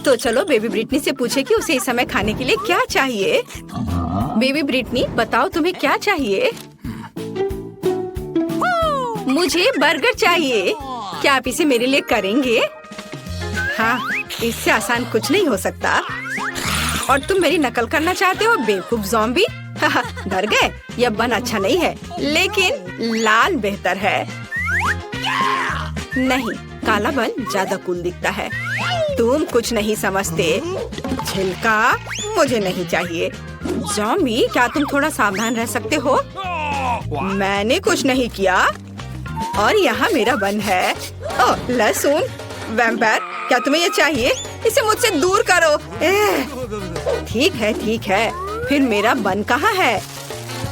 तो चलो baby Britney से पूछे कि उसे इस समय खाने के लिए क्या चाहिए। बेबी ब्रिटनी बताओ तुम्हें क्या चाहिए? मुझे बर्गर चाहिए। क्या आप इसे मेरे लिए करेंगे? हाँ, इससे आसान कुछ नहीं हो सकता। और तुम मेरी नकल करना चाहते हो बेवकूफ ज़ॉम्बी? डर गए? यह बन अच्छा नहीं है, लेकिन लाल बेहतर है। नहीं, काला बन ज्यादा कूल दिखता है। तुम कुछ नहीं समझते। छिलका मुझे नहीं चाहिए। ज़ॉम्बी, क्या तुम थोड़ा सावधान रह सकते हो? मैंने कुछ नहीं किया। और यहाँ मेरा बन है। ओह, लहसुन। वैम्पायर, क्या तुम्हें ये चाहिए? इसे मुझसे दूर करो। ठीक है। फिर मेरा बन कहाँ है?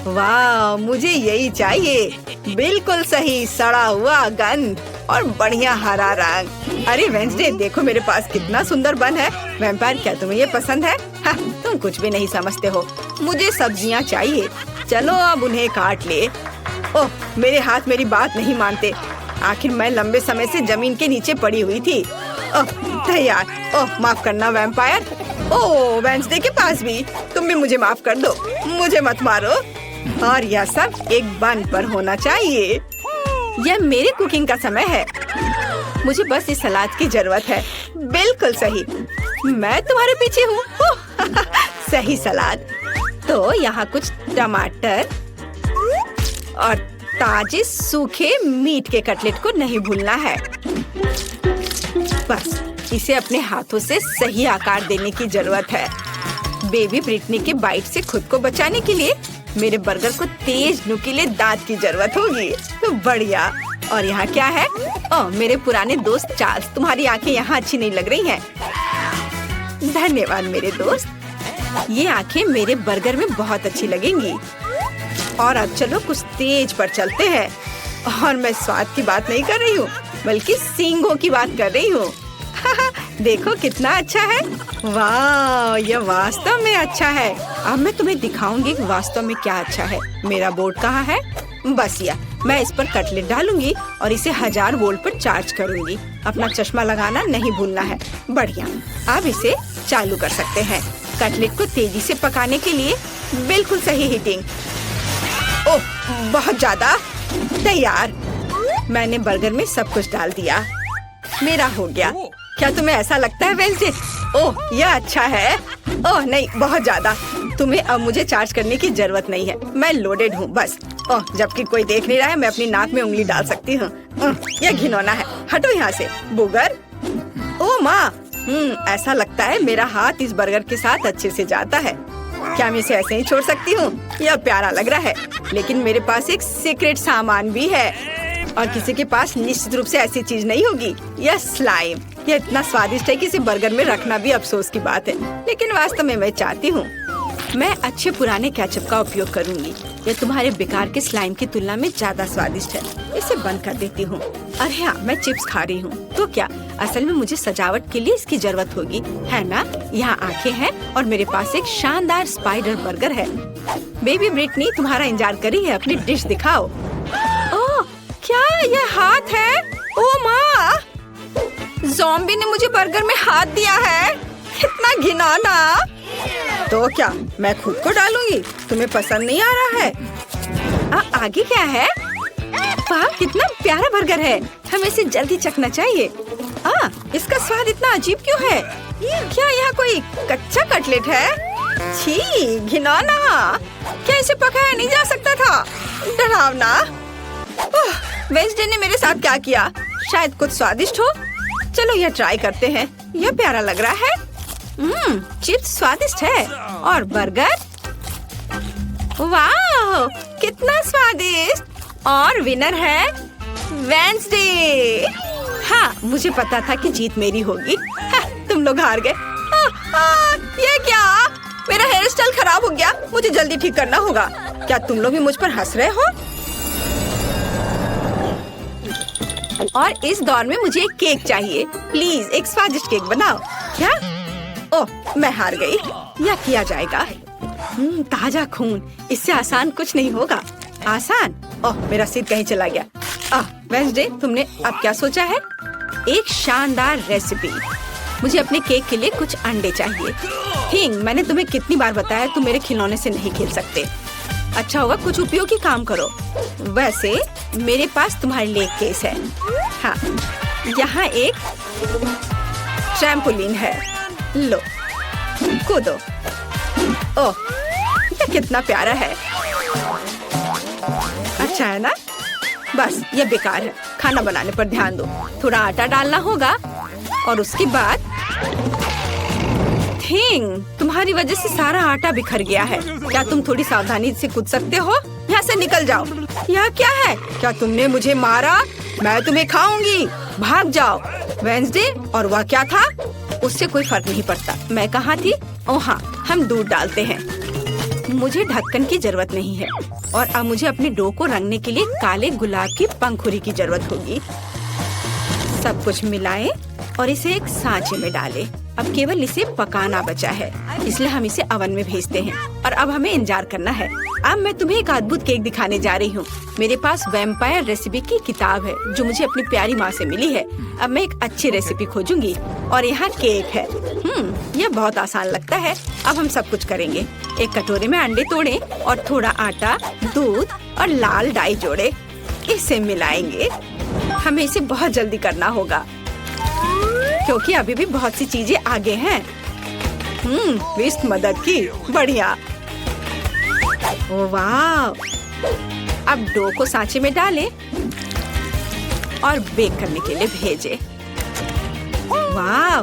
वाह, मुझे यही चाहिए। बिल्कुल सही, सड़ा हुआ गंध और बढ़िया हरा रंग। अरे वेंसडे, देखो मेरे पास कितना सुंदर बन है। वैम्पायर, क्या तुम्हें ये पसंद है? हाँ, तुम कुछ भी नहीं समझते हो। मुझे सब्जियाँ चाहिए। चलो अब उन्हें काट ले। ओह, मेरे हाथ मेरी बात नहीं मानते। आखिर मैं लंबे समय से जमीन के नीचे पड़ी हुई थी। ओह, तैयार। ओह, माफ करना वैम्पायर। ओह, वेंसडे के पास भी। तुम भी मुझे माफ कर दो। मुझे मत मारो। और यह सब एक बन पर होना चाहिए। यह मेरी कुकिंग का समय है। मुझे बस इस सलाद की जरूरत है। बिल्कुल सही, मैं तुम्हारे पीछे हूँ। सही सलाद। तो यहाँ कुछ टमाटर और ताजे सूखे मीट के कटलेट को नहीं भूलना है। बस इसे अपने हाथों से सही आकार देने की जरूरत है। बेबी ब्रिटनी के बाइट से खुद को बचाने के लिए मेरे बर्गर को तेज नुकीले दांत की जरूरत होगी। तो बढ़िया। और यहाँ क्या है? ओह, मेरे पुराने दोस्त चार्ल्स, तुम्हारी आंखें यहाँ अच्छी नहीं लग रही हैं। धन्यवाद मेरे दोस्त। ये आंखें मेरे बर्गर में बहुत अच्छी लगेंगी। और अब चलो कुछ तेज पर चलते हैं। और मैं स्वाद की बात नहीं कर रही हूँ, बल्कि सींगों की बात कर रही हूँ। देखो कितना अच्छा है। वाह, यह वास्तव में अच्छा है। अब मैं तुम्हें दिखाऊंगी कि वास्तव में क्या अच्छा है। मेरा बोर्ड कहाँ है? बस यह, मैं इस पर कटलेट डालूंगी और इसे 1000 वोल्ट पर चार्ज करूंगी। अपना चश्मा लगाना नहीं भूलना है। बढ़िया, अब इसे चालू कर सकते हैं। कटलेट को तेजी से पकाने के लिए बिल्कुल सही हीटिंग। ओह, बहुत ज्यादा। तैयार। मैंने बर्गर में सब कुछ डाल दिया। मेरा हो गया। क्या तुम्हें ऐसा लगता है वेंसडे? ओह, यह अच्छा है। ओह नहीं, बहुत ज्यादा। तुम्हें अब मुझे चार्ज करने की जरूरत नहीं है। मैं लोडेड हूँ बस। ओह, जबकि कोई देख नहीं रहा है, मैं अपनी नाक में उंगली डाल सकती हूँ। यह घिनौना है। हटो यहाँ से बुगर। ओह माँ, ऐसा लगता है मेरा हाथ इस बर्गर के साथ अच्छे से जाता है। क्या मैं इसे ऐसे ही छोड़ सकती हूँ? यह प्यारा लग रहा है, लेकिन मेरे पास एक सीक्रेट सामान भी है। और किसी के पास निश्चित रूप से ऐसी चीज नहीं होगी। यह स्लाइम। यह इतना स्वादिष्ट है कि इसे बर्गर में रखना भी अफसोस की बात है, लेकिन वास्तव में मैं चाहती हूँ। मैं अच्छे पुराने केचप का उपयोग करूँगी। यह तुम्हारे बेकार के स्लाइम की तुलना में ज्यादा स्वादिष्ट है। इसे बंद कर देती हूँ। अरे हाँ, मैं चिप्स खा रही हूँ तो क्या? असल में मुझे सजावट के लिए इसकी जरूरत होगी, है ना? यहाँ आंखें हैं और मेरे पास एक शानदार स्पाइडर बर्गर है। बेबी ब्रिटनी तुम्हारा इंतजार कर रही है। अपनी डिश दिखाओ। ओह, क्या यह हाथ है? ओह माँ, ज़ॉम्बी ने मुझे बर्गर में हाथ दिया है। कितना घिनौना। तो क्या मैं खुद को डालूंगी? तुम्हें पसंद नहीं आ रहा है? आगे क्या है? वाह, कितना प्यारा बर्गर है। हमें इसे जल्दी चखना चाहिए। इसका स्वाद इतना अजीब क्यों है? क्या यहाँ कोई कच्चा कटलेट है? छी, घिनौना। क्या इसे पकाया नहीं जा सकता था? डरावना। वेंसडे ने मेरे साथ क्या किया? शायद कुछ स्वादिष्ट हो। चलो यह ट्राई करते हैं। यह प्यारा लग रहा है। चिप्स स्वादिष्ट है और बर्गर, वाह कितना स्वादिष्ट। और विनर है वेंसडे। हाँ, मुझे पता था कि जीत मेरी होगी। हाँ, तुम लोग हार गए। ये क्या? मेरा हेयर स्टाइल खराब हो गया। मुझे जल्दी ठीक करना होगा। क्या तुम लोग भी मुझ पर हंस रहे हो? और इस दौर में मुझे एक केक चाहिए। प्लीज एक स्वादिष्ट केक बनाओ। क्या? ओह, मैं हार गई। यह किया जाएगा। ताजा खून, इससे आसान कुछ नहीं होगा। आसान? ओह, मेरा सिर कहीं चला गया। वेंसडे, तुमने अब क्या सोचा है? एक शानदार रेसिपी। मुझे अपने केक के लिए कुछ अंडे चाहिए। थिंग, मैंने तुम्हें कितनी बार बताया तुम मेरे खिलौने से नहीं खेल सकते। अच्छा होगा कुछ उपयोगी काम करो। वैसे मेरे पास तुम्हारे लिए एक केस है। हाँ, यहाँ एक ट्रैम्पोलिन है, लो कूदो। ओह, ये कितना प्यारा है। अच्छा है ना? बस ये बेकार है। खाना बनाने पर ध्यान दो। थोड़ा आटा डालना होगा और उसके बाद थिंग, तुम्हारी वजह से सारा आटा बिखर गया है। क्या तुम थोड़ी सावधानी से कूद सकते हो? यहाँ से निकल जाओ। यह क्या है? क्या तुमने मुझे मारा? मैं तुम्हें खाऊंगी। भाग जाओ। वेंसडे, और वह क्या था? उससे कोई फर्क नहीं पड़ता। मैं कहाँ थी? ओह हाँ, हम दूध डालते हैं। मुझे ढक्कन की जरूरत नहीं है और अब मुझे अपने डो को रंगने के लिए काले गुलाब की पंखुड़ी की जरूरत होगी। सब कुछ मिलाएं और इसे एक सांचे में डालें। अब केवल इसे पकाना बचा है, इसलिए हम इसे ओवन में भेजते हैं और अब हमें इंतजार करना है। अब मैं तुम्हें एक अद्भुत केक दिखाने जा रही हूँ। मेरे पास वैम्पायर रेसिपी की किताब है जो मुझे अपनी प्यारी माँ से मिली है। अब मैं एक अच्छी रेसिपी खोजूंगी और यहाँ केक है। यह बहुत आसान लगता है। अब हम सब कुछ करेंगे। एक कटोरे में अंडे तोड़ें और थोड़ा आटा, दूध और लाल डाई जोड़े। इसे मिलाएंगे। हमें इसे बहुत जल्दी करना होगा क्योंकि अभी भी बहुत सी चीजें आगे हैं। विस्ट मदद की, बढ़िया। ओह वाह! अब डो को सांचे में डालें और बेक करने के लिए भेजें। वाह!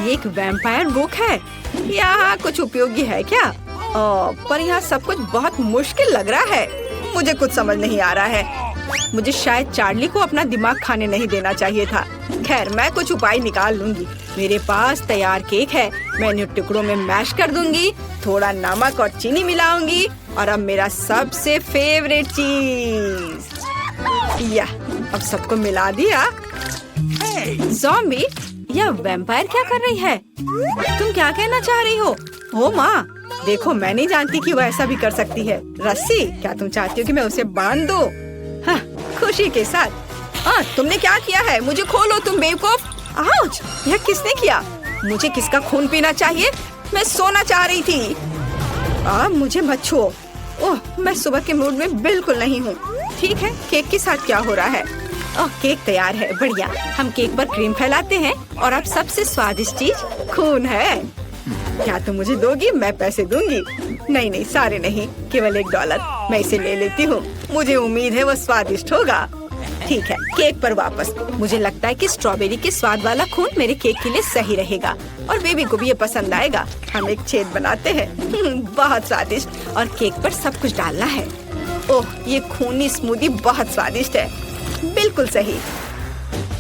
ये एक वैम्पायर बुक है। यहाँ कुछ उपयोगी है क्या? पर यहाँ सब कुछ बहुत मुश्किल लग रहा है। मुझे कुछ समझ नहीं आ रहा है। मुझे शायद चार्ली को अपना दिमाग खाने नहीं देना चाहिए था। खैर, मैं कुछ उपाय निकाल लूंगी। मेरे पास तैयार केक है। मैं इन्हें टुकड़ों में मैश कर दूंगी, थोड़ा नमक और चीनी मिलाऊंगी और अब मेरा सबसे फेवरेट चीज। या अब सबको मिला दिया। ज़ॉम्बी, यह वैम्पायर क्या कर रही है? तुम क्या कहना चाह रही हो? ओ माँ, देखो, मैं नहीं जानती कि वो ऐसा भी कर सकती है। रस्सी, क्या तुम चाहती हो कि मैं उसे बांध दूं? हाँ, खुशी के साथ। तुमने क्या किया है? मुझे खोलो तुम बेवकूफ। आउच! यह किसने किया? मुझे किसका खून पीना चाहिए? मैं सोना चाह रही थी। मुझे मत छुओ। ओह, मैं सुबह के मूड में बिल्कुल नहीं हूँ। ठीक है, केक के साथ क्या हो रहा है? ओह, केक तैयार है, बढ़िया। हम केक पर क्रीम फैलाते हैं और अब सबसे स्वादिष्ट चीज खून है। क्या तुम मुझे दोगी? मैं पैसे दूंगी। नहीं, सारे नहीं, केवल $1। मैं इसे ले लेती हूँ। मुझे उम्मीद है वो स्वादिष्ट होगा। ठीक है, केक पर वापस। मुझे लगता है कि स्ट्रॉबेरी के स्वाद वाला खून मेरे केक के लिए सही रहेगा और बेबी को भी ये पसंद आएगा। हम एक छेद बनाते हैं। बहुत स्वादिष्ट। और केक पर सब कुछ डालना है। ओह, ये खूनी स्मूदी बहुत स्वादिष्ट है। बिल्कुल सही।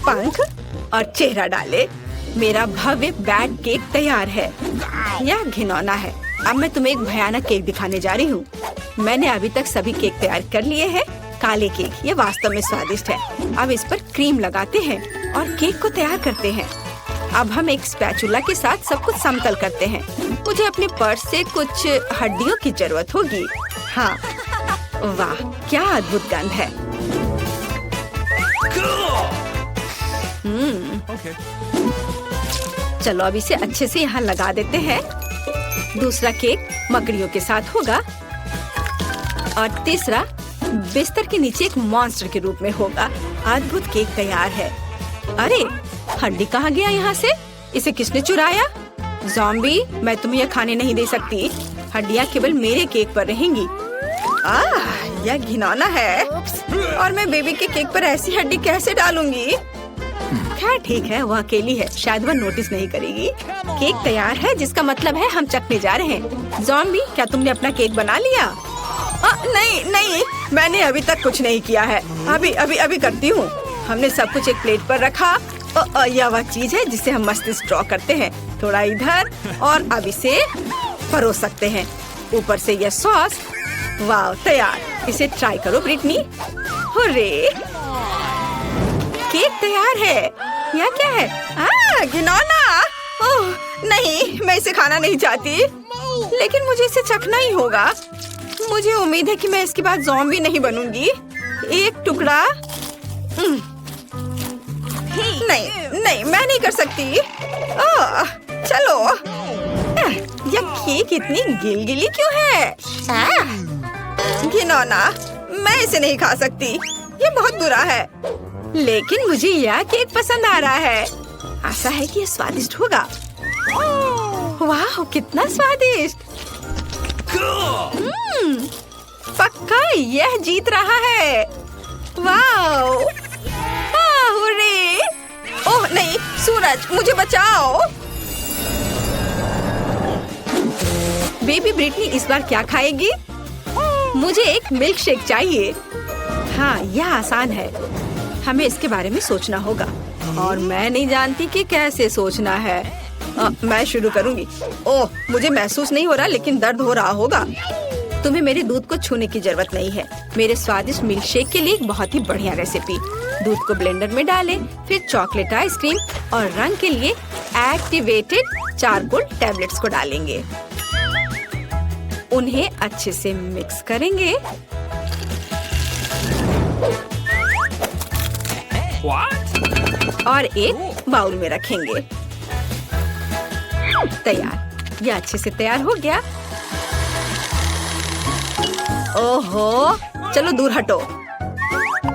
पंख और चेहरा डाले। मेरा भव्य बैट केक तैयार है। यह घिनौना है। अब मैं तुम्हें एक भयानक केक दिखाने जा रही हूँ। मैंने अभी तक सभी केक तैयार कर लिए हैं। काले केक, ये वास्तव में स्वादिष्ट है। अब इस पर क्रीम लगाते हैं और केक को तैयार करते हैं। अब हम एक स्पैचुला के साथ सब कुछ समतल करते हैं। मुझे अपने पर्स से कुछ हड्डियों की जरूरत होगी। हाँ, वाह, क्या अद्भुत गंध है। चलो अब इसे अच्छे से यहाँ लगा देते हैं। दूसरा केक मकड़ियों के साथ होगा और तीसरा बिस्तर के नीचे एक मॉन्स्टर के रूप में होगा। अद्भुत केक तैयार है। अरे, हड्डी कहाँ गया यहाँ से? इसे किसने चुराया? ज़ॉम्बी, मैं तुम्हें यह खाने नहीं दे सकती। हड्डियाँ केवल मेरे केक पर रहेंगी। यह घिनौना है और मैं बेबी के केक पर ऐसी हड्डी कैसे डालूंगी? खैर ठीक है, वो अकेली है, शायद वह नोटिस नहीं करेगी। केक तैयार है, जिसका मतलब है हम चखने जा रहे हैं। ज़ॉम्बी, क्या तुमने अपना केक बना लिया? नहीं, मैंने अभी तक कुछ नहीं किया है। अभी करती हूँ। हमने सब कुछ एक प्लेट पर रखा। यह वह चीज है जिसे हम मस्तिष्क ड्रॉ करते हैं। थोड़ा इधर और अब इसे परोस सकते हैं। ऊपर से यह सॉस। वाह, तैयार। इसे ट्राई करो ब्रिटनी। हुर्रे, केक तैयार है। यह क्या है? घिनौना। ओह नहीं, मैं इसे खाना नहीं चाहती, लेकिन मुझे इसे चखना ही होगा। मुझे उम्मीद है कि मैं इसके बाद ज़ॉम्बी नहीं बनूंगी। एक टुकड़ा। नहीं, मैं नहीं कर सकती। केक इतनी गिलगिली क्यों है? घिनौना, मैं इसे नहीं खा सकती, ये बहुत बुरा है। लेकिन मुझे यह केक पसंद आ रहा है। आशा है कि ये स्वादिष्ट होगा। वाह, कितना स्वादिष्ट! पक्का यह जीत रहा है। वाह! हुर्रे! ओह नहीं, सूरज, मुझे बचाओ। बेबी ब्रिटनी इस बार क्या खाएगी? मुझे एक मिल्क शेक चाहिए। हाँ, यह आसान है। हमें इसके बारे में सोचना होगा और मैं नहीं जानती कि कैसे सोचना है। मैं शुरू करूंगी। ओह, मुझे महसूस नहीं हो रहा, लेकिन दर्द हो रहा होगा। तुम्हें मेरे दूध को छूने की जरूरत नहीं है। मेरे स्वादिष्ट मिल्क शेक के लिए एक बहुत ही बढ़िया रेसिपी। दूध को ब्लेंडर में डालें, फिर चॉकलेट आइसक्रीम और रंग के लिए एक्टिवेटेड चारकोल टैबलेट्स को डालेंगे। उन्हें अच्छे से मिक्स करेंगे। और एक बाउल में रखेंगे। तैयार, यह अच्छे से तैयार हो गया। ओहो, चलो दूर हटो।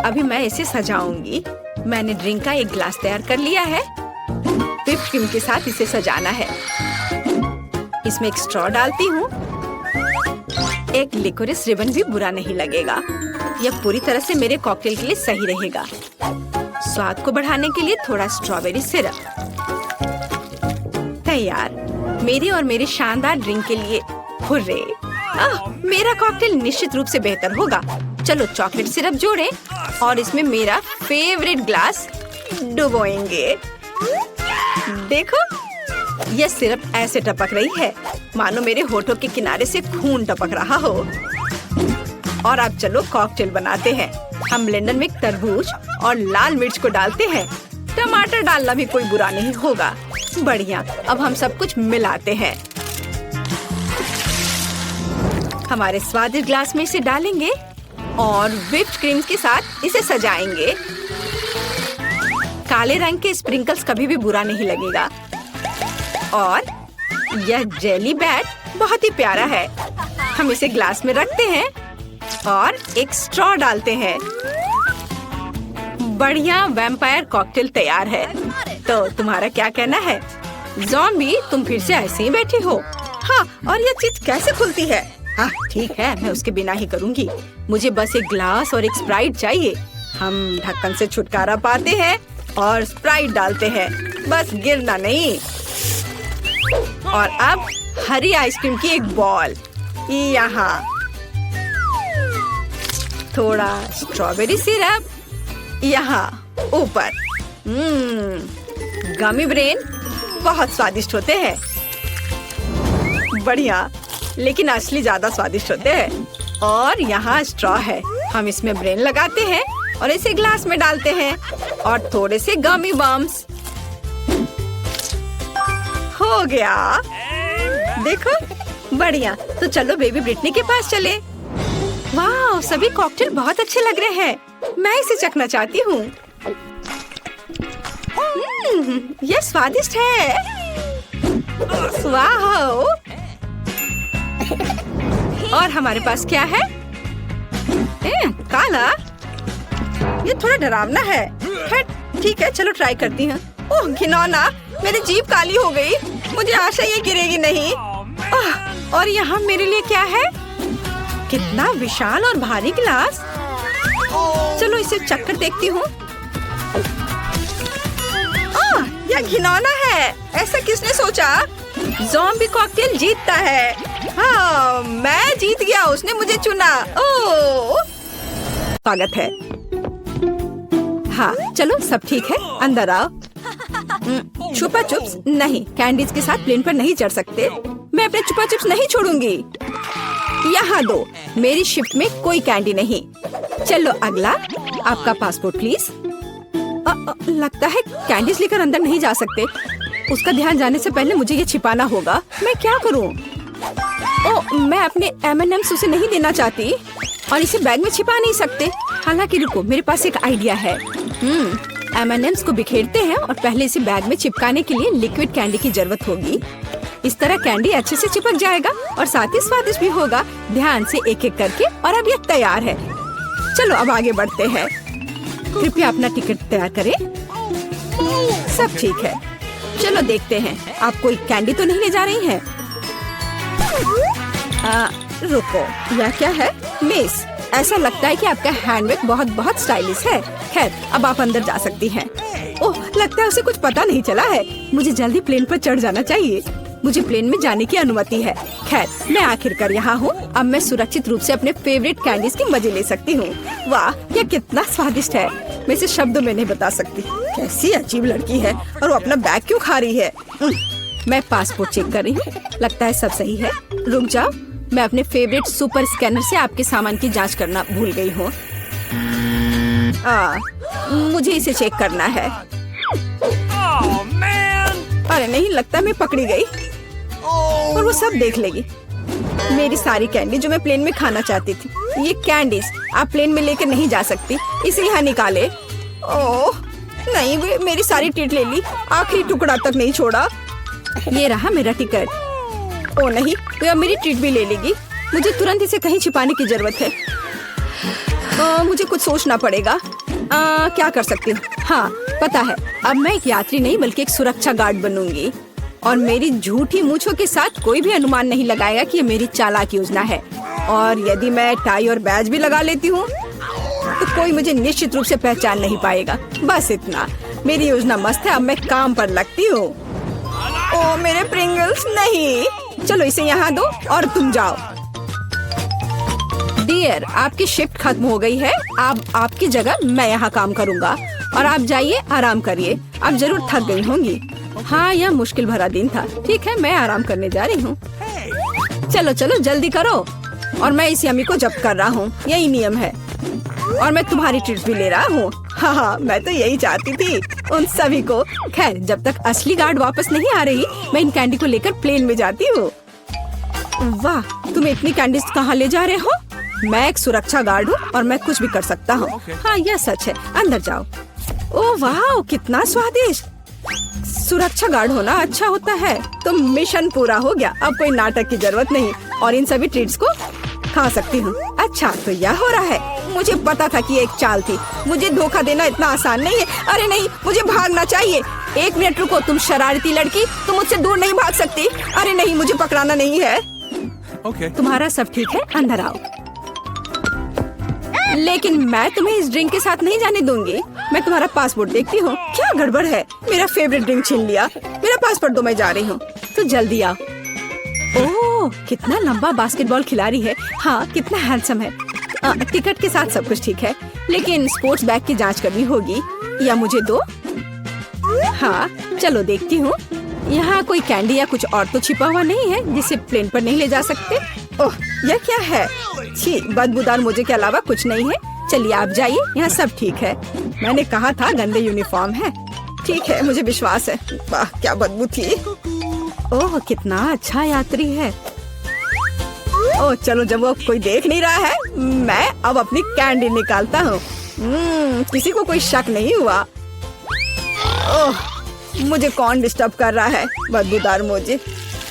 अभी मैं इसे सजाऊंगी। मैंने ड्रिंक का एक ग्लास तैयार कर लिया है। व्हिप क्रीम के साथ इसे सजाना है। इसमें एक स्ट्रॉ डालती हूँ। एक लिकोरिस रिबन भी बुरा नहीं लगेगा। यह पूरी तरह से मेरे कॉकटेल के लिए सही रहेगा। स्वाद को बढ़ाने के लिए थोड़ा स्ट्रॉबेरी सिरप। तैयार, मेरी और मेरे शानदार ड्रिंक के लिए। हुर्रे! मेरा कॉकटेल निश्चित रूप से बेहतर होगा। चलो चॉकलेट सिरप जोड़ें और इसमें मेरा फेवरेट ग्लास डुबोएंगे। देखो, यह सिरप ऐसे टपक रही है मानो मेरे होठों के किनारे से खून टपक रहा हो। और अब चलो कॉकटेल बनाते हैं। हम ब्लेंडर में तरबूज और लाल मिर्च को डालते हैं। टमाटर डालना भी कोई बुरा नहीं होगा। बढ़िया, अब हम सब कुछ मिलाते हैं। हमारे स्वादिष्ट ग्लास में इसे डालेंगे और व्हिप्ड क्रीम के साथ इसे सजाएंगे। काले रंग के स्प्रिंकल्स कभी भी बुरा नहीं लगेगा। और यह जेली बैट बहुत ही प्यारा है। हम इसे ग्लास में रखते हैं और एक स्ट्रॉ डालते हैं। बढ़िया वैम्पायर कॉकटेल तैयार है। तो तुम्हारा क्या कहना है? ज़ॉम्बी, तुम फिर से ऐसे ही बैठी हो? हाँ, और यह चीज कैसे खुलती है? हाँ ठीक है, मैं उसके बिना ही करूँगी। मुझे बस एक ग्लास और एक स्प्राइट चाहिए। हम ढक्कन से छुटकारा पाते हैं और स्प्राइट डालते हैं। बस गिरना नहीं। और अब हरी आइसक्रीम की एक बॉल यहाँ। थोड़ा स्ट्रॉबेरी सिरप यहाँ ऊपर। गमी ब्रेन बहुत स्वादिष्ट होते हैं। बढ़िया, लेकिन असली ज्यादा स्वादिष्ट होते हैं। और यहाँ स्ट्रॉ है। हम इसमें ब्रेन लगाते हैं और इसे ग्लास में डालते हैं और थोड़े से गमी बम्स। हो गया, देखो, बढ़िया। तो चलो बेबी ब्रिटनी के पास चले। वाह, सभी कॉकटेल बहुत अच्छे लग रहे हैं। मैं इसे चखना चाहती हूँ। यह स्वादिष्ट है। वाह! और हमारे पास क्या है? काला। ये थोड़ा डरावना है। ठीक है, चलो ट्राई करती हूँ। ओह घिनौना, मेरी जीभ काली हो गई। मुझे आशा ये गिरेगी नहीं। और यहाँ मेरे लिए क्या है? कितना विशाल और भारी गिलास। चलो इसे चक्कर देखती हूँ। यह घिनौना है। ऐसा किसने सोचा? ज़ॉम्बी कॉकटेल जीतता है। हाँ, मैं जीत गया। उसने मुझे चुना। ओह, स्वागत है। हाँ, चलो सब ठीक है, अंदर आओ। छुपा चुप्स नहीं, कैंडीज के साथ प्लेन पर नहीं चढ़ सकते। मैं अपने छुपा चुप्स नहीं छोड़ूंगी। यहाँ दो, मेरी शिफ्ट में कोई कैंडी नहीं। चलो अगला, आपका पासपोर्ट प्लीज। लगता है कैंडीज लेकर अंदर नहीं जा सकते। उसका ध्यान जाने से पहले मुझे ये छिपाना होगा। मैं क्या करूँ? मैं अपने M&Ms उसे नहीं देना चाहती और इसे बैग में छिपा नहीं सकते। हालांकि रुको, मेरे पास एक आइडिया है। M&Ms को बिखेरते हैं और पहले इसे बैग में चिपकाने के लिए लिक्विड कैंडी की जरूरत होगी। इस तरह कैंडी अच्छे से चिपक जाएगा और साथ ही स्वादिष्ट भी होगा। ध्यान से एक एक करके, और अब ये तैयार है। चलो अब आगे बढ़ते हैं। कृपया अपना टिकट तैयार करें। सब ठीक है, चलो देखते हैं। आप कोई कैंडी तो नहीं ले जा रही हैं? रुको, यह क्या है? मिस, ऐसा लगता है कि आपका हैंडबैग बहुत बहुत स्टाइलिश है। खैर, अब आप अंदर जा सकती हैं। ओह, लगता है उसे कुछ पता नहीं चला है। मुझे जल्दी प्लेन पर चढ़ जाना चाहिए। मुझे प्लेन में जाने की अनुमति है। खैर, मैं आखिरकार यहाँ हूँ। अब मैं सुरक्षित रूप से अपने फेवरेट कैंडीज की मजे ले सकती हूँ। वाह, यह कितना स्वादिष्ट है। मैं इसे शब्दों में नहीं बता सकती। कैसी अजीब लड़की है, और वो अपना बैग क्यों खा रही है? मैं पासपोर्ट चेक कर रही हूँ। लगता है सब सही है। रुक जाओ, मैं अपने फेवरेट सुपर स्कैनर से आपके सामान की जांच करना भूल गई हूँ। मुझे इसे चेक करना है। अरे नहीं, लगता मैं पकड़ी गई और वो सब देख लेगी। मेरी सारी कैंडी जो मैं प्लेन में खाना चाहती थी। ये कैंडीज आप प्लेन में लेकर नहीं जा सकती, इसे यहाँ निकाले। ओह नहीं, वे मेरी सारी ट्रीट ले ली, आखिरी टुकड़ा तक नहीं छोड़ा। ये रहा मेरा टिकट। ओ नहीं, तो अब मेरी ट्रीट भी ले लेगी। मुझे तुरंत इसे कहीं छिपाने की जरूरत है। मुझे कुछ सोचना पड़ेगा। क्या कर सकती हूँ? हाँ, पता है, अब मैं एक यात्री नहीं बल्कि एक सुरक्षा गार्ड बनूंगी, और मेरी झूठी मूंछों के साथ कोई भी अनुमान नहीं लगाएगा कि ये मेरी चालाक योजना है। और यदि मैं टाई और बैज भी लगा लेती हूँ तो कोई मुझे निश्चित रूप से पहचान नहीं पाएगा। बस इतना। मेरी योजना मस्त है, अब मैं काम पर लगती हूँ। ओ मेरे प्रिंगल्स, नहीं। चलो इसे यहाँ दो और तुम जाओ। डियर, आपकी शिफ्ट खत्म हो गई है। अब आपकी जगह मैं यहाँ काम करूँगा, और आप जाइए, आराम करिए। आप जरूर थक गई होंगी। हाँ, यह मुश्किल भरा दिन था। ठीक है, मैं आराम करने जा रही हूँ। चलो चलो जल्दी करो। और मैं इस यमी को जब्त कर रहा हूँ, यही नियम है। और मैं तुम्हारी ट्रीट भी ले रहा हूँ। हाँ, मैं तो यही चाहती थी, उन सभी को। खैर, जब तक असली गार्ड वापस नहीं आ रही, मैं इन कैंडी को लेकर प्लेन में जाती हूँ। वाह, तुम इतनी कैंडीज कहाँ ले जा रहे हो? मैं एक सुरक्षा गार्ड हूँ और मैं कुछ भी कर सकता हूँ। हाँ, यह सच है। अंदर जाओ। ओह वाह, कितना स्वादिष्ट। सुरक्षा गार्ड होना अच्छा होता है। तो मिशन पूरा हो गया। अब कोई नाटक की जरूरत नहीं, और इन सभी ट्रीट्स को खा सकती हूँ। अच्छा, तो यह हो रहा है। मुझे पता था कि एक चाल थी। मुझे धोखा देना इतना आसान नहीं है। अरे नहीं, मुझे भागना चाहिए। एक मिनट रुको, तुम शरारती लड़की, तुम मुझसे दूर नहीं भाग सकती। अरे नहीं, मुझे पकड़ाना नहीं है। तुम्हारा सब ठीक है, अंदर आओ। लेकिन मैं तुम्हें इस ड्रिंक के साथ नहीं जाने दूंगी। मैं तुम्हारा पासपोर्ट देखती हूँ। क्या गड़बड़ है? मेरा फेवरेट ड्रिंक छीन लिया। मेरा पासपोर्ट दो, मैं जा रही हूँ। तो जल्दी आओ। ओह, कितना लंबा बास्केटबॉल खिलाड़ी है। हाँ, कितना हैंडसम है। टिकट के साथ सब कुछ ठीक है, लेकिन स्पोर्ट्स बैग की जांच करनी होगी। या मुझे दो। हाँ, चलो देखती हूँ। यहाँ कोई कैंडी या कुछ और तो छिपा हुआ नहीं है जिसे प्लेन पर नहीं ले जा सकते। ओह, यह क्या है? छी, बदबूदार मुझे के अलावा कुछ नहीं है। चलिए आप जाइए, यहाँ सब ठीक है। मैंने कहा था गंदे यूनिफॉर्म है। ठीक है, मुझे विश्वास है। वाह, क्या बदबू थी। ओह, कितना अच्छा यात्री है। ओह चलो, जब वो कोई देख नहीं रहा है, मैं अब अपनी कैंडी निकालता हूँ। किसी को कोई शक नहीं हुआ। ओह, मुझे कौन डिस्टर्ब कर रहा है? बदबूदार मुझे।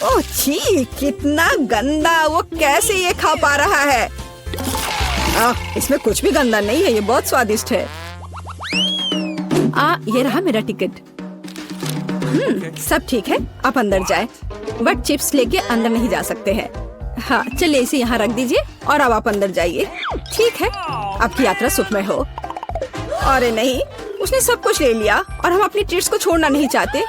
ओह छी, कितना गंदा। वो कैसे ये खा पा रहा है? इसमें कुछ भी गंदा नहीं है, ये बहुत स्वादिष्ट है। ये रहा मेरा टिकट। सब ठीक है, आप अंदर जाए। बट चिप्स लेके अंदर नहीं जा सकते हैं। हाँ, चलिए इसे यहाँ रख दीजिए और अब आप अंदर जाइए। ठीक है, आपकी यात्रा सुखमय हो। अरे नहीं, उसने सब कुछ ले लिया और हम अपनी ट्रीट्स को छोड़ना नहीं चाहते,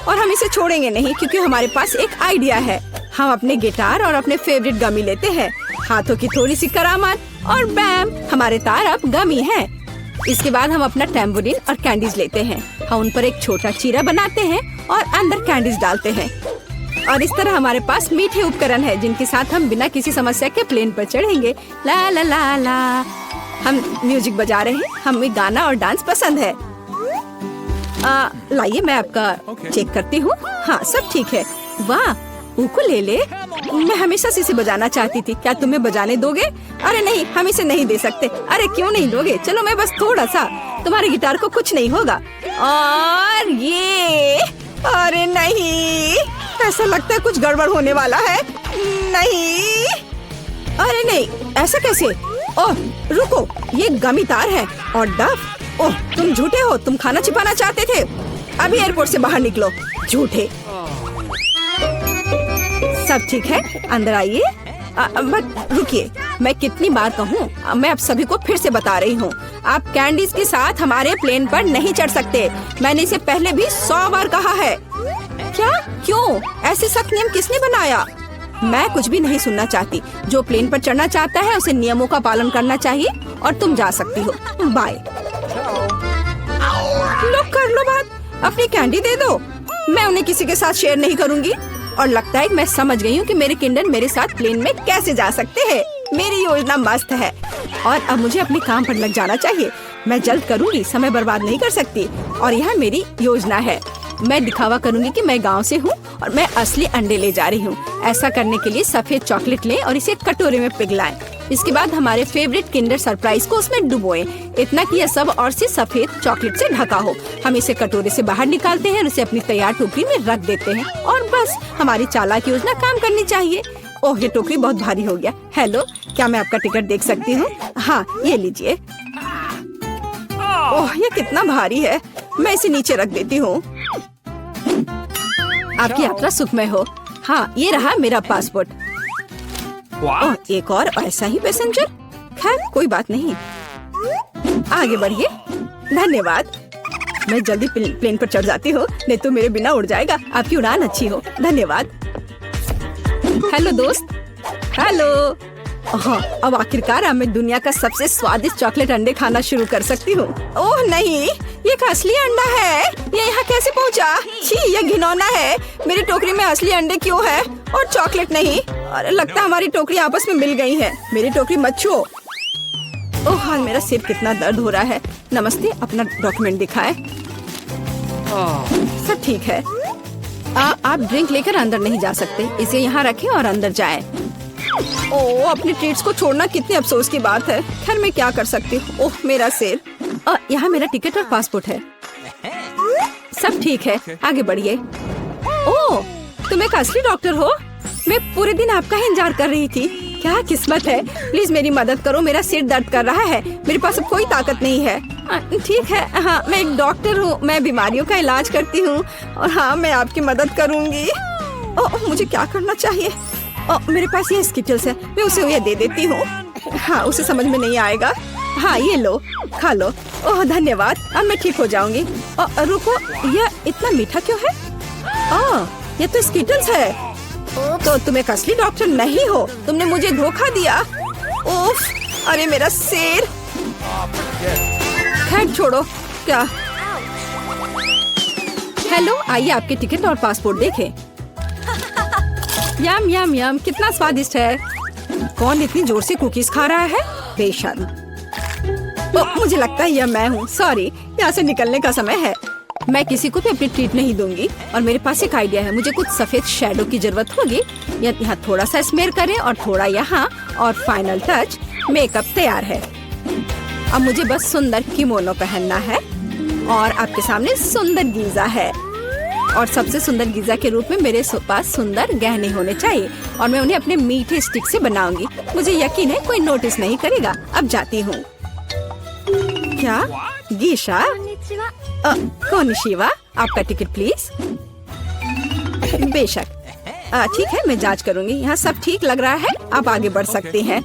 और हम इसे छोड़ेंगे नहीं क्योंकि हमारे पास एक आइडिया है। हम अपने गिटार और अपने फेवरेट गमी लेते हैं, हाथों की थोड़ी सी करामात, और बैम, हमारे तार अब गमी हैं। इसके बाद हम अपना टैम्बोरिन और कैंडीज लेते हैं। हम उन पर एक छोटा चीरा बनाते हैं और अंदर कैंडीज डालते हैं, और इस तरह हमारे पास मीठे उपकरण है जिनके साथ हम बिना किसी समस्या के प्लेन पर चढ़ेंगे। ला ला ला ला। हम म्यूजिक बजा रहे हैं, हमें गाना और डांस पसंद है। लाइए, मैं आपका चेक करती हूँ। हाँ, सब ठीक है। वाह, उकुलेले, मैं हमेशा से इसे बजाना चाहती थी। क्या तुम्हें बजाने दोगे? अरे नहीं, हम इसे नहीं दे सकते। अरे क्यों नहीं दोगे? चलो, मैं बस थोड़ा सा। तुम्हारे गिटार को कुछ नहीं होगा। और ये, अरे नहीं, ऐसा लगता है कुछ गड़बड़ होने वाला है। नहीं, अरे नहीं, ऐसा कैसे? ओह रुको, ये गमी तार है और डफ। ओह तुम झूठे हो, तुम खाना छिपाना चाहते थे। अभी एयरपोर्ट से बाहर निकलो, झूठे। सब ठीक है, अंदर आइए। बट रुकिए, मैं कितनी बार कहूँ, मैं आप सभी को फिर से बता रही हूँ, आप कैंडीज के साथ हमारे प्लेन पर नहीं चढ़ सकते। मैंने इसे पहले भी 100 बार कहा है। क्या? क्यों? ऐसे सख्त नियम किसने बनाया? मैं कुछ भी नहीं सुनना चाहती। जो प्लेन पर चढ़ना चाहता है उसे नियमों का पालन करना चाहिए और तुम जा सकती हो। बाय। लो कर लो बात, अपनी कैंडी दे दो। मैं उन्हें किसी के साथ शेयर नहीं करूँगी। और लगता है कि मैं समझ गई हूँ कि मेरे किंडर मेरे साथ प्लेन में कैसे जा सकते हैं। मेरी योजना मस्त है और अब मुझे अपने काम पर लग जाना चाहिए। मैं जल्द करूँगी, समय बर्बाद नहीं कर सकती। और यह मेरी योजना है। मैं दिखावा करूँगी कि मैं गांव से हूँ और मैं असली अंडे ले जा रही हूँ। ऐसा करने के लिए सफेद चॉकलेट लें और इसे कटोरे में पिघलाएं। इसके बाद हमारे फेवरेट किंडर सरप्राइज को उसमें डुबोएं। इतना कि यह सब और से सफेद चॉकलेट से ढका हो। हम इसे कटोरे से बाहर निकालते हैं और इसे अपनी तैयार टोकरी में रख देते हैं और बस हमारी चालाक योजना काम करनी चाहिए। ओह ये टोकरी बहुत भारी हो गया। हेलो, क्या मैं आपका टिकट देख सकती हूँ? हाँ ये लीजिए। ओह ये कितना भारी है, मैं इसे नीचे रख देती हूँ। आपकी यात्रा सुखमय हो। हाँ ये रहा मेरा पासपोर्ट। ओह एक और ऐसा ही पैसेंजर। खैर कोई बात नहीं, आगे बढ़िए। धन्यवाद। मैं जल्दी प्लेन पर चढ़ जाती हूँ, नहीं तो मेरे बिना उड़ जाएगा। आपकी उड़ान अच्छी हो। धन्यवाद। हेलो दोस्त। हेलो। हाँ अब आखिरकार अब मैं दुनिया का सबसे स्वादिष्ट चॉकलेट अंडे खाना शुरू कर सकती हूँ। ओह नहीं, ये एक असली अंडा है। ये यहाँ कैसे पहुँचा? छी ये घिनौना है। मेरी टोकरी में असली अंडे क्यों है और चॉकलेट नहीं? और लगता है हमारी टोकरी आपस में मिल गई है। मेरी टोकरी मत छुओ। ओह हाँ मेरा सिर कितना दर्द हो रहा है। नमस्ते, अपना डॉक्यूमेंट दिखाएं। सब ठीक है। आप ड्रिंक लेकर अंदर नहीं जा सकते। इसे यहाँ रखें और अंदर जाएं। ओह अपने ट्रीट्स को छोड़ना कितने अफसोस की बात है। खैर मैं क्या कर सकती हूँ। ओह मेरा सिर। यहाँ मेरा टिकट और पासपोर्ट है। सब ठीक है, आगे बढ़िए। ओह तुम एक असली डॉक्टर हो? मैं पूरे दिन आपका ही इंतजार कर रही थी। क्या किस्मत है। प्लीज मेरी मदद करो, मेरा सिर दर्द कर रहा है। मेरे पास अब कोई ताकत नहीं है। ठीक है, हाँ मैं एक डॉक्टर हूँ। मैं बीमारियों का इलाज करती हूँ और हाँ मैं आपकी मदद करूँगी। ओह मुझे क्या करना चाहिए? मेरे पास ये स्किटल्स है, मैं उसे ये दे देती हूँ। हाँ उसे समझ में नहीं आएगा। हाँ ये लो, खा लो। ओह धन्यवाद, अब मैं ठीक हो जाऊंगी। रुको, यह इतना मीठा क्यों है? ये तो स्किटल्स है। तो तुम एक असली डॉक्टर नहीं हो, तुमने मुझे धोखा दिया। ओफ, अरे मेरा सिर। खैर छोड़ो। क्या? हेलो, आइए आपके टिकट और पासपोर्ट देखें। यम यम यम, कितना स्वादिष्ट है। कौन इतनी जोर से कुकीज खा रहा है? बेशर्म। मुझे लगता है यह मैं हूँ। सॉरी, यहाँ से निकलने का समय है। मैं किसी को भी अपनी ट्रीट नहीं दूंगी। और मेरे पास एक आइडिया है, मुझे कुछ सफेद शैडो की जरूरत होगी। यहाँ थोड़ा सा स्मेयर करें और थोड़ा यहाँ, और फाइनल टच, मेकअप तैयार है। अब मुझे बस सुंदर किमोनो पहनना है और आपके सामने सुंदर गीजा है। और सबसे सुंदर गीजा के रूप में मेरे पास सुंदर गहने होने चाहिए और मैं उन्हें अपने मीठे स्टिक से बनाऊंगी। मुझे यकीन है कोई नोटिस नहीं करेगा। अब जाती हूँ। क्या? गीशा? कोनिशिवा, आपका टिकट प्लीज। बेशक। ठीक है, मैं जांच करूंगी। यहाँ सब ठीक लग रहा है, आप आगे बढ़ सकते हैं।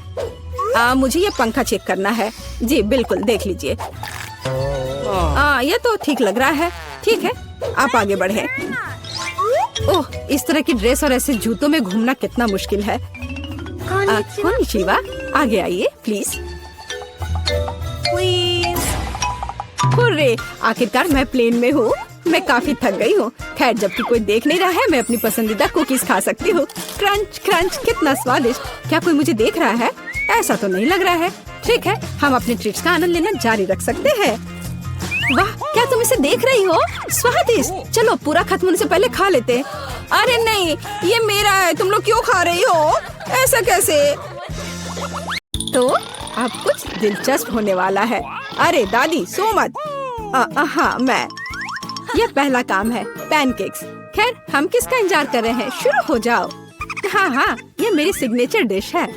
मुझे ये पंखा चेक करना है। जी बिल्कुल, देख लीजिए। ये तो ठीक लग रहा है। ठीक है, आप आगे बढ़े। ओह, इस तरह की ड्रेस और ऐसे जूतों में घूमना कितना मुश्किल है। कोनिशिवा, आगे आइए प्लीज। हुर्रे, आखिरकार मैं प्लेन में हूँ। मैं काफी थक गई हूँ। खैर, जबकि कोई देख नहीं रहा है, मैं अपनी पसंदीदा कुकीज खा सकती हूँ। क्रंच क्रंच, कितना स्वादिष्ट। क्या कोई मुझे देख रहा है? ऐसा तो नहीं लग रहा है। ठीक है, हम अपने ट्रीट्स का आनंद लेना जारी रख सकते हैं। वाह, क्या तुम इसे देख रही हो? स्वादिष्ट। चलो पूरा खत्म होने से पहले खा लेते। अरे नहीं, ये मेरा है। तुम लोग क्यों खा रही हो? ऐसा कैसे? तो अब कुछ दिलचस्प होने वाला है। अरे दादी, सो मत। हाँ मैं। यह पहला काम है, पैनकेक्स। खैर हम किसका इंतजार कर रहे हैं, शुरू हो जाओ। हाँ, ये मेरी सिग्नेचर डिश है।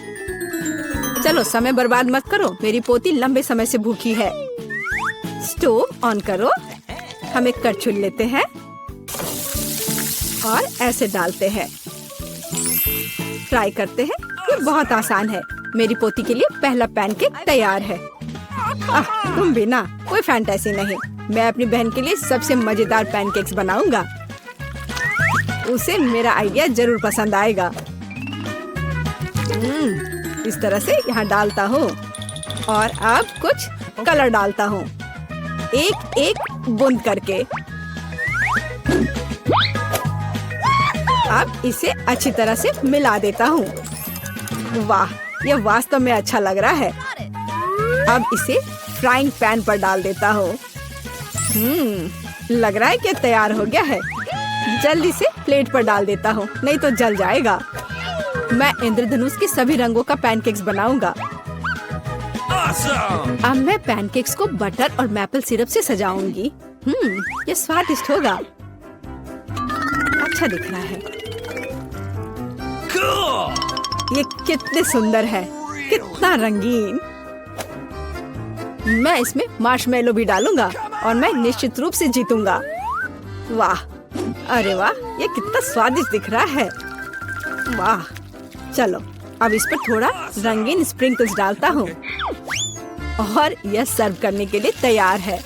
चलो समय बर्बाद मत करो, मेरी पोती लंबे समय से भूखी है। स्टोव ऑन करो, हम एक कड़छुल लेते हैं और ऐसे डालते हैं। ट्राई करते हैं, ये बहुत आसान है। मेरी पोती के लिए पहला पैनकेक तैयार है। तुम भी ना, कोई फैंटेसी नहीं। मैं अपनी बहन के लिए सबसे मजेदार पैनकेक्स बनाऊंगा। उसे मेरा आइडिया जरूर पसंद आएगा। इस तरह से यहाँ डालता हूँ और अब कुछ कलर डालता हूँ, एक एक बूंद करके। अब इसे अच्छी तरह से मिला देता हूँ। वाह, ये वास्तव में अच्छा लग रहा है। अब इसे फ्राइंग पैन पर डाल देता हूँ। लग रहा है कि तैयार हो गया है। जल्दी से प्लेट पर डाल देता हूँ, नहीं तो जल जाएगा। मैं इंद्रधनुष के सभी रंगों का पैनकेक्स बनाऊंगा। अब मैं पैनकेक्स को बटर और मैपल सिरप से सजाऊंगी। ये स्वादिष्ट होगा। अच्छा दिख रहा है। ये कितने सुंदर है, कितना रंगीन। मैं इसमें मार्शमेलो भी डालूंगा और मैं निश्चित रूप से जीतूंगा। वाह, अरे वाह, ये कितना स्वादिष्ट दिख रहा है। वाह, चलो अब इस पर थोड़ा रंगीन स्प्रिंकल्स डालता हूँ और यह सर्व करने के लिए तैयार है।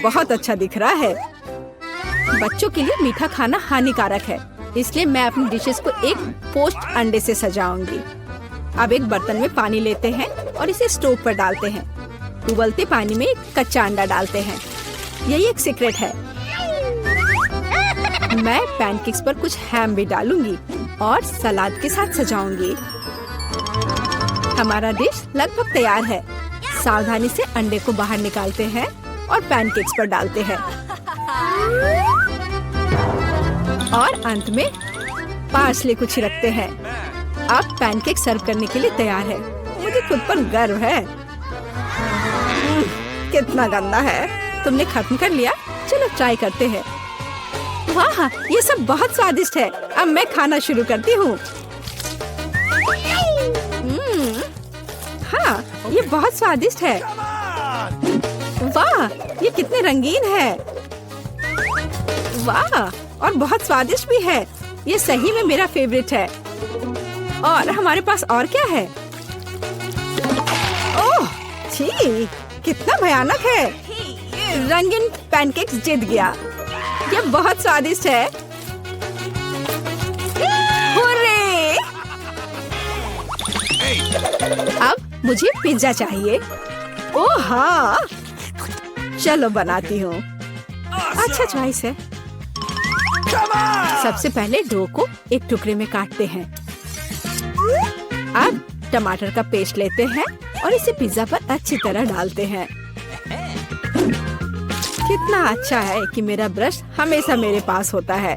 बहुत अच्छा दिख रहा है। बच्चों के लिए मीठा खाना हानिकारक है, इसलिए मैं अपनी डिशेस को एक पोस्ट अंडे से सजाऊंगी। अब एक बर्तन में पानी लेते हैं और इसे स्टोव पर डालते हैं। उबलते पानी में एक कच्चा अंडा डालते हैं। यही एक सीक्रेट है। मैं पैनकेक्स पर कुछ हैम भी डालूंगी और सलाद के साथ सजाऊंगी। हमारा डिश लगभग तैयार है। सावधानी से अंडे को बाहर निकालते हैं और पैनकेक्स पर डालते हैं और अंत में पार्सले को छिड़कते हैं। अब पैनकेक सर्व करने के लिए तैयार है। मुझे खुद पर गर्व है। कितना गंदा है। तुमने खत्म कर लिया? चलो ट्राई करते हैं। वाह, ये सब बहुत स्वादिष्ट है। अब मैं खाना शुरू करती हूँ। हाँ, ये बहुत स्वादिष्ट है। वाह, ये कितने रंगीन है। वाह, और बहुत स्वादिष्ट भी है। ये सही में मेरा फेवरेट है। और हमारे पास और क्या है? ओह, छी, कितना भयानक है। रंगीन पैनकेक्स जीत गया। ये बहुत स्वादिष्ट है। हुर्रे! अब मुझे पिज्जा चाहिए। ओह हाँ, चलो बनाती हूँ। अच्छा चॉइस है। सबसे पहले डो को एक टुकड़े में काटते हैं। अब टमाटर का पेस्ट लेते हैं और इसे पिज्जा पर अच्छी तरह डालते हैं। कितना अच्छा है कि मेरा ब्रश हमेशा मेरे पास होता है।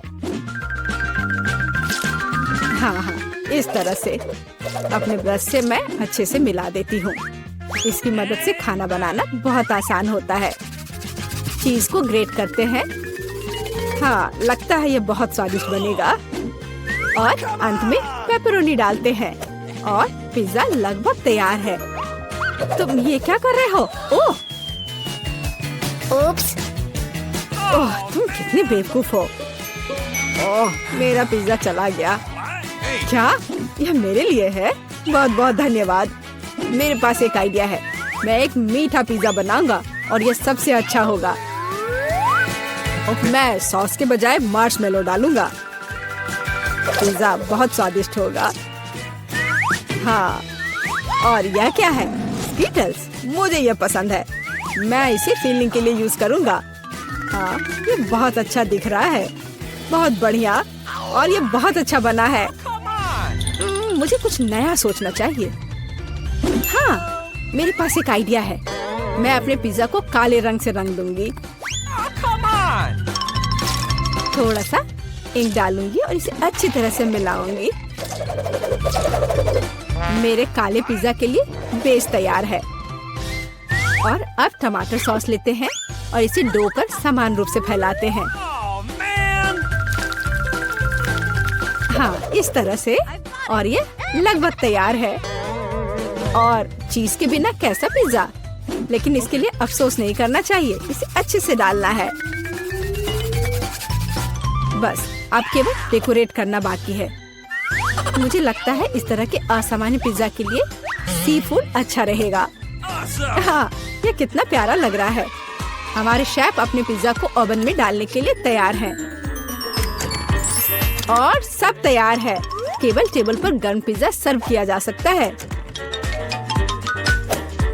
हाँ, इस तरह से अपने ब्रश से मैं अच्छे से मिला देती हूँ। इसकी मदद से खाना बनाना बहुत आसान होता है। चीज को ग्रेट करते हैं। हाँ, लगता है ये बहुत स्वादिष्ट बनेगा। और अंत में पेपरोनी डालते हैं और पिज्जा लगभग तैयार है। तुम ये क्या कर रहे हो? ओह, ओप्स! ओह, तुम कितने बेवकूफ हो। ओह, मेरा पिज्जा चला गया। क्या यह मेरे लिए है? बहुत बहुत धन्यवाद। मेरे पास एक आइडिया है। मैं एक मीठा पिज्जा बनाऊंगा और यह सबसे अच्छा होगा। मैं सॉस के बजाय मार्शमेलो डालूंगा। पिज्जा बहुत स्वादिष्ट होगा। हाँ, और यह क्या है? स्कीटल्स। मुझे यह पसंद है। मैं इसे फीलिंग के लिए यूज करूंगा। हाँ, ये बहुत अच्छा दिख रहा है। बहुत बढ़िया। और ये बहुत अच्छा बना है। मुझे कुछ नया सोचना चाहिए। हाँ, मेरे पास एक आइडिया है। मैं अपने पिज्जा को काले रंग से रंग दूंगी। थोड़ा सा इंक डालूंगी और इसे अच्छी तरह से मिलाऊंगी। मेरे काले पिज्जा के लिए बेस तैयार है। और अब टमाटर सॉस लेते हैं और इसे डो पर समान रूप से फैलाते हैं। हाँ, इस तरह से। और ये लगभग तैयार है। और चीज के बिना कैसा पिज्जा? लेकिन इसके लिए अफसोस नहीं करना चाहिए, इसे अच्छे से डालना है। बस अब केवल डेकोरेट करना बाकी है। मुझे लगता है इस तरह के असामान्य पिज्जा के लिए सी फूड अच्छा रहेगा। हाँ, ये कितना प्यारा लग रहा है। हमारे शेफ अपने पिज्जा को ओवन में डालने के लिए तैयार हैं। और सब तैयार है। केवल टेबल पर गर्म पिज्जा सर्व किया जा सकता है।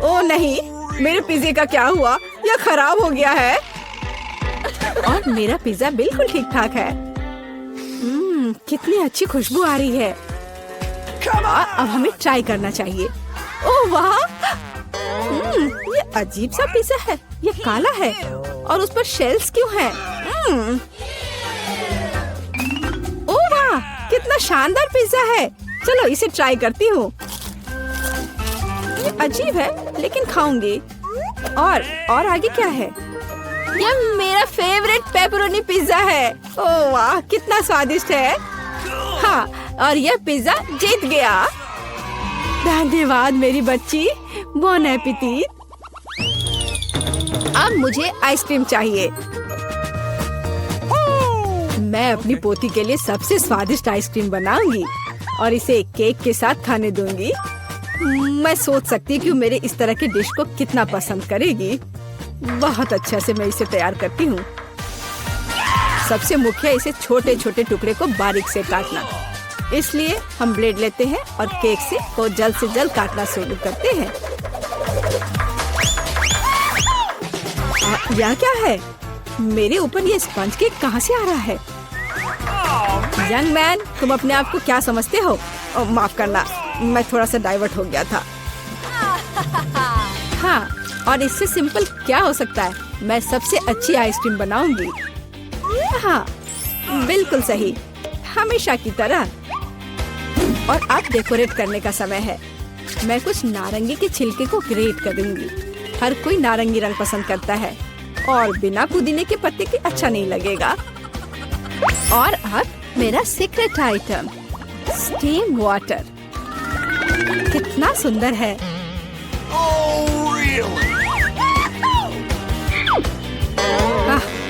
ओह नहीं, मेरे पिज्जे का क्या हुआ? यह खराब हो गया है। और मेरा पिज्जा बिल्कुल ठीक ठाक है। कितनी अच्छी खुशबू आ रही है। अब हमें ट्राई करना चाहिए। ओह वाह, ये अजीब सा पिज्जा है। ये काला है और उस पर शेल्स क्यों हैं? ओह वाह, कितना शानदार पिज्जा है। चलो इसे ट्राई करती हूँ। ये अजीब है लेकिन खाऊंगी। और आगे क्या है? यह मेरा फेवरेट पेपरोनी पिज्जा है। ओह वाह, कितना स्वादिष्ट है। हाँ, और यह पिज्जा जीत गया। धन्यवाद मेरी बच्ची। बॉन एपेटिट। अब मुझे आइसक्रीम चाहिए। मैं अपनी पोती के लिए सबसे स्वादिष्ट आइसक्रीम बनाऊंगी और इसे केक के साथ खाने दूंगी। मैं सोच सकती हूँ कि मेरे इस तरह के डिश को कितना पसंद करेगी। बहुत अच्छा से मैं इसे तैयार करती हूँ। सबसे मुख्य इसे छोटे छोटे टुकड़े को बारीक से काटना। इसलिए हम ब्लेड लेते हैं और केक से को जल्द से जल्द काटना शुरू करते हैं। यह क्या है? मेरे ऊपर ये स्पंज केक कहाँ से आ रहा है? यंग मैन, तुम अपने आप को क्या समझते हो? माफ करना, मैं थोड़ा सा डाइवर्ट हो गया था। हाँ, और इससे सिंपल क्या हो सकता है? मैं सबसे अच्छी आइसक्रीम बनाऊंगी। हाँ, बिल्कुल सही, हमेशा की तरह। और अब डेकोरेट करने का समय है। मैं कुछ नारंगी के छिलके को ग्रेट कर दूंगी। हर कोई नारंगी रंग पसंद करता है और बिना पुदीने के पत्ते के अच्छा नहीं लगेगा। और अब मेरा सीक्रेट आइटम, स्टीम वाटर। कितना सुंदर है।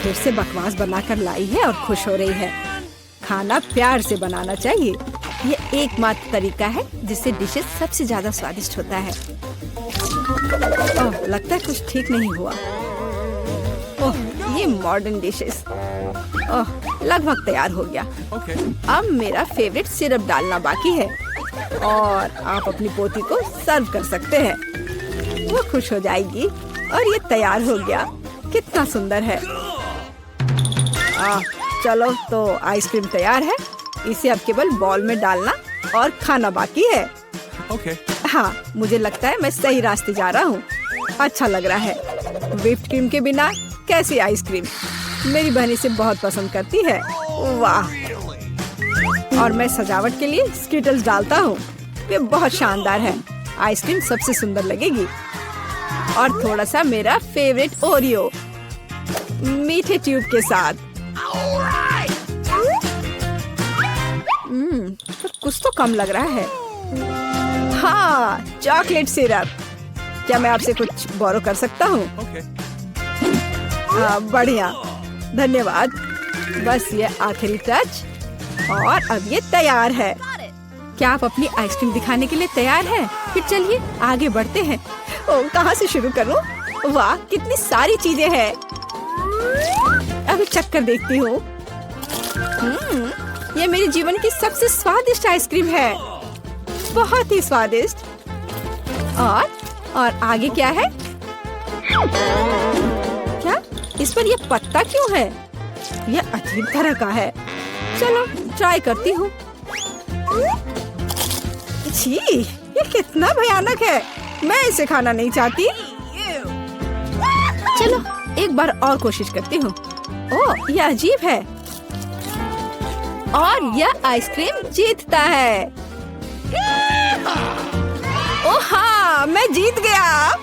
फिर से बकवास बनाकर लाई है और खुश हो रही है। खाना प्यार से बनाना चाहिए। ये एकमात्र तरीका है जिससे डिशेस सबसे ज्यादा स्वादिष्ट होता है। ओह, लगता है कुछ ठीक नहीं हुआ। ओह, ये मॉडर्न डिशेस। ओह, लगभग तैयार हो गया। अब मेरा फेवरेट सिरप डालना बाकी है और आप अपनी पोती को सर्व कर सकते हैं। वो खुश हो जाएगी। और ये तैयार हो गया। कितना सुंदर है। चलो, तो आइसक्रीम तैयार है। इसे अब केवल बॉल में डालना और खाना बाकी है। हाँ, मुझे लगता है मैं सही रास्ते जा रहा हूँ। अच्छा लग रहा है। व्हिप्ड क्रीम के बिना कैसी आइसक्रीम? मेरी बहन इसे बहुत पसंद करती है। वाह। और मैं सजावट के लिए स्किटल्स डालता हूँ। ये बहुत शानदार है। आइसक्रीम सबसे सुंदर लगेगी। और थोड़ा सा मेरा फेवरेट ओरियो मीठे ट्यूब के साथ। तो कुछ तो कम लग रहा है। हाँ, चॉकलेट सिरप। क्या मैं आपसे कुछ बोरो कर सकता हूँ? हाँ, बढ़िया, धन्यवाद। बस ये आखिरी टच और अब ये तैयार है। क्या आप अपनी आइसक्रीम दिखाने के लिए तैयार हैं? फिर चलिए आगे बढ़ते हैं। ओह, कहाँ से शुरू करूँ? वाह, कितनी सारी चीजें हैं। अभी चक्कर देखती हूँ। ये मेरे जीवन की सबसे स्वादिष्ट आइसक्रीम है। बहुत ही स्वादिष्ट। और आगे क्या है? क्या इस पर ये पत्ता क्यों है? ये अजीब तरह का है। चलो ट्राई करती हूँ। छी, ये कितना भयानक है। मैं इसे खाना नहीं चाहती। चलो एक बार और कोशिश करती हूँ। ओह, ये अजीब है। और यह आइसक्रीम जीतता है। ओह हाँ, मैं जीत गया।